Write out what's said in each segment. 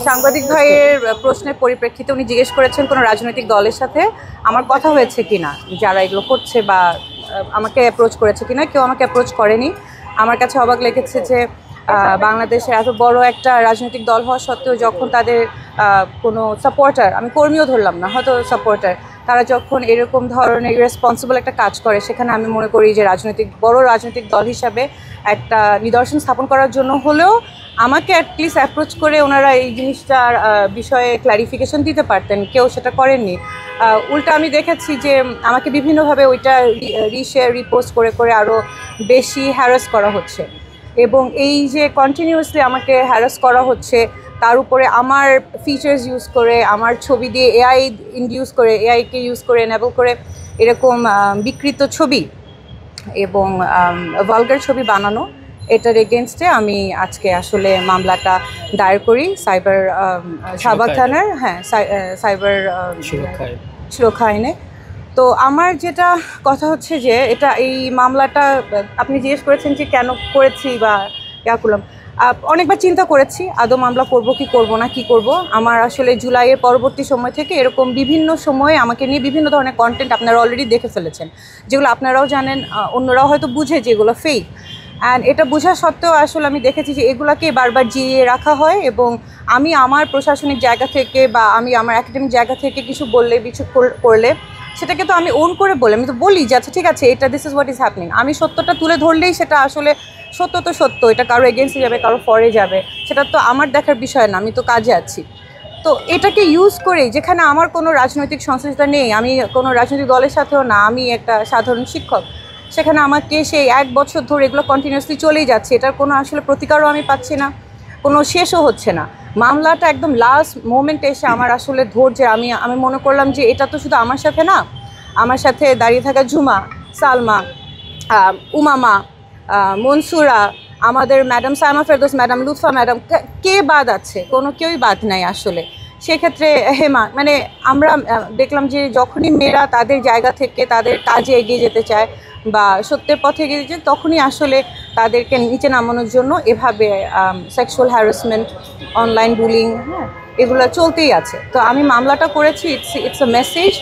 সাংবাদিক ভাইয়ের প্রশ্নের পরিপ্রেক্ষিতে উনি জিজ্ঞেস করেছেন কোনো রাজনৈতিক দলের সাথে আমার কথা হয়েছে কিনা, যারা এগুলো করছে বা আমাকে অ্যাপ্রোচ করেছে কিনা। কেউ আমাকে অ্যাপ্রোচ করেনি। আমার কাছে অবাক লেগেছে যে বাংলাদেশে এত বড় একটা রাজনৈতিক দল হওয়া সত্ত্বেও যখন তাদের কোনো সাপোর্টার, আমি কর্মীও ধরলাম না, হয়তো সাপোর্টার, তারা যখন এরকম ধরনের রেসপন্সিবল একটা কাজ করে, সেখানে আমি মনে করি যে বড় রাজনৈতিক দল হিসাবে একটা নিদর্শন স্থাপন করার জন্য হলেও আমাকে অ্যাটলিস্ট অ্যাপ্রোচ করে ওনারা এই জিনিসটার বিষয়ে ক্লারিফিকেশন দিতে পারতেন। কেউ সেটা করেননি। উল্টা আমি দেখেছি যে আমাকে বিভিন্নভাবে ওইটা রিশেয়ার রিপোস্ট করে করে আরও বেশি হ্যারাস করা হচ্ছে, এবং এই যে কন্টিনিউয়াসলি আমাকে হ্যারাস করা হচ্ছে, তার উপরে আমার ফিচার্স ইউজ করে, আমার ছবি দিয়ে এআইকে ইউজ করে এনেবল করে এরকম বিকৃত ছবি এবং ভালগার ছবি বানানো, এটার এগেনস্টে আমি আজকে আসলে মামলাটা দায়ের করি শাহবাগ থানার সাইবার সুরক্ষা আইনে। তো আমার যেটা কথা হচ্ছে যে এই মামলাটা আপনি জিজ্ঞেস করেছেন যে কেন করেছি বা করলাম, অনেকবার চিন্তা করেছি আদৌ মামলা করব কি করব না, কি করব। আমার আসলে জুলাইয়ের পরবর্তী সময় থেকে এরকম বিভিন্ন সময়ে আমাকে নিয়ে বিভিন্ন ধরনের কন্টেন্ট আপনারা অলরেডি দেখে ফেলেছেন, যেগুলো আপনারাও জানেন, অন্যরাও হয়তো বুঝে যেগুলো ফেক। অ্যান্ড এটা বোঝা সত্ত্বেও আসলে আমি দেখেছি যে এগুলাকে বারবার জিইয়ে রাখা হয়, এবং আমি আমার প্রশাসনিক জায়গা থেকে বা আমি আমার একাডেমিক জায়গা থেকে কিছু বললে কিছু করলে সেটাকে তো আমি ওন করে বলি, আমি তো বলি যে আচ্ছা ঠিক আছে, এটা this is what is happening. আমি সত্যটা তুলে ধরলেই সেটা আসলে সত্য তো সত্য, এটা কারো এগেনস্টে যাবে, কারো ফরে যাবে, সেটা তো আমার দেখার বিষয় না, আমি তো কাজে আছি। তো এটাকে ইউজ করেই, যেখানে আমার কোনো রাজনৈতিক সংশ্লিষ্টতা নেই, আমি কোনো রাজনৈতিক দলের সাথেও না, আমি একটা সাধারণ শিক্ষক, সেখানে আমাকে সেই 1 বছর ধরে এগুলো কন্টিনিউয়াসলি চলেই যাচ্ছে, এটার কোনো আসলে প্রতিকারও আমি পাচ্ছি না, কোনো শেষও হচ্ছে না। মামলাটা একদম লাস্ট মোমেন্টে এসে আমার আসলে ধৈর্যের, আমি মনে করলাম যে এটা তো শুধু আমার সাথে না, আমার সাথে দাঁড়িয়ে থাকা ঝুমা, সালমা, উমামা, মনসুরা, আমাদের madam Saima Ferdous madam, Lutfa madam, কে বাদ আছে? কোনো কেউই বাদ নাই আসলে। সেক্ষেত্রে হেমা, মানে আমরা দেখলাম যে যখনই মেয়েরা তাদের জায়গা থেকে তাদের কাজে এগিয়ে যেতে চায় বা সত্যের পথে এগিয়ে যেতে, তখনই আসলে তাদেরকে নিচে নামানোর জন্য এভাবে সেক্সুয়াল হ্যারাসমেন্ট, অনলাইন বুলিং, এগুলো চলতেই আছে। তো আমি মামলাটা করেছি, ইটস আ মেসেজ।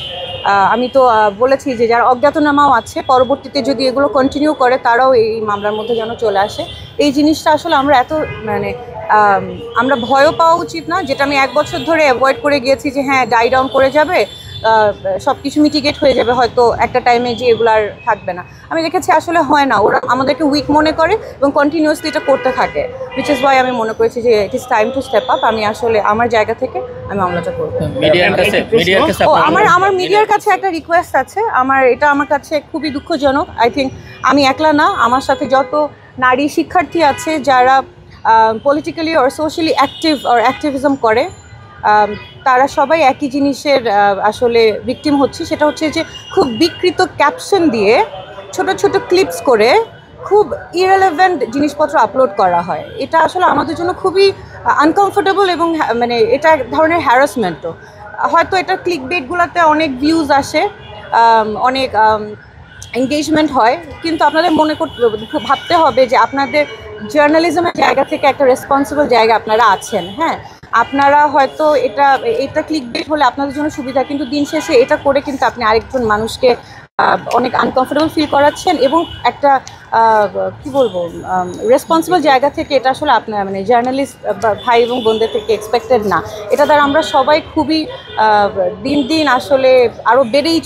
আমি তো বলেছি যে যারা অজ্ঞাতনামাও আছে, পরবর্তীতে যদি এগুলো কন্টিনিউ করে তারাও এই মামলার মধ্যে যেন চলে আসে। এই জিনিসটা আসলে আমরা আমরা ভয়ও পাওয়া উচিত না, যেটা আমি 1 বছর ধরে অ্যাভয়েড করে গিয়েছি যে হ্যাঁ ডাই ডাউন করে যাবে, সব কিছু মিটিগেট হয়ে যাবে, হয়তো একটা টাইমে যে এগুলো আর থাকবে না। আমি দেখেছি আসলে হয় না, ওরা আমাদেরকে উইক মনে করে এবং কন্টিনিউয়াসলি এটা করতে থাকে, উইচ ইজ ওয়াই আমি মনে করেছি যে it is time to step up. আমি আসলে আমার জায়গা থেকে আমি মামলাটা করবো। আমার মিডিয়ার কাছে একটা রিকোয়েস্ট আছে, আমার কাছে খুবই দুঃখজনক। আই থিঙ্ক আমি একলা না, আমার সাথে যত নারী শিক্ষার্থী আছে যারা পলিটিক্যালি অর সোশ্যালি অ্যাক্টিভিজম করে, তারা সবাই একই জিনিসের আসলে ভিকটিম হচ্ছে। সেটা হচ্ছে যে খুব বিকৃত ক্যাপশন দিয়ে ছোট ছোট ক্লিপস করে খুব ইরেলেভেন্ট জিনিসপত্র আপলোড করা হয়। এটা আসলে আমাদের জন্য খুবই আনকমফোর্টেবল এবং মানে এটা এক ধরনের হ্যারাসমেন্টও। হয়তো এটা ক্লিক বেটগুলোতে অনেক ভিউজ আসে, অনেক এঙ্গেজমেন্ট হয়, কিন্তু আপনাদের ভাবতে হবে যে আপনাদের জার্নালিজমের জায়গা থেকে একটা রেসপন্সিবল জায়গা আপনারা আছেন। হ্যাঁ, আপনারা হয়তো এটা ক্লিক বেট হলে আপনাদের জন্য সুবিধা, কিন্তু দিন শেষে এটা করে কিন্তু আপনি আরেকজন মানুষকে অনেক আনকমফোর্টেবল ফিল করাচ্ছেন, এবং একটা কি বলবো রেসপন্সিবল জায়গা থেকে এটা আসলে আপনার মানে জার্নালিস্ট ভাই এবং বোনদের থেকে এক্সপেক্টেড না। এটা দ্বারা আমরা সবাই খুবই দিন দিন আসলে আরও বেড়েই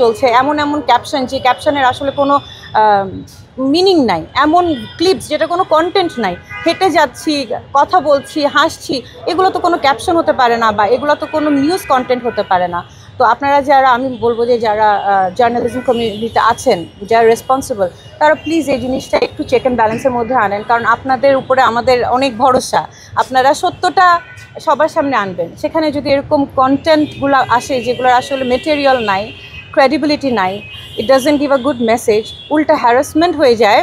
চলছে এমন ক্যাপশন, যে ক্যাপশনের আসলে কোনো মিনিং নাই, এমন ক্লিপস যেটা কোনো কন্টেন্ট নাই, হেঁটে যাচ্ছি, কথা বলছি, হাসছি, এগুলো তো কোনো ক্যাপশন হতে পারে না, বা এগুলো তো কোনো নিউজ কন্টেন্ট হতে পারে না। তো আপনারা যারা, আমি বলবো যে যারা জার্নালিজম কমিউনিটিতে আছেন, যারা রেসপন্সিবল, তারা প্লিজ এই জিনিসটা একটু চেক অ্যান্ড ব্যালেন্সের মধ্যে আনেন, কারণ আপনাদের উপরে আমাদের অনেক ভরসা। আপনারা সত্যটা সবার সামনে আনবেন। সেখানে যদি এরকম কন্টেন্টগুলো আসে যেগুলোর আসলে মেটেরিয়াল নাই, ক্রেডিবিলিটি নাই, it doesn't give a good message, উল্টা হ্যারাসমেন্ট হয়ে যায়,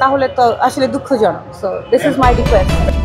তাহলে তো আসলে দুঃখজনক। So this is my request.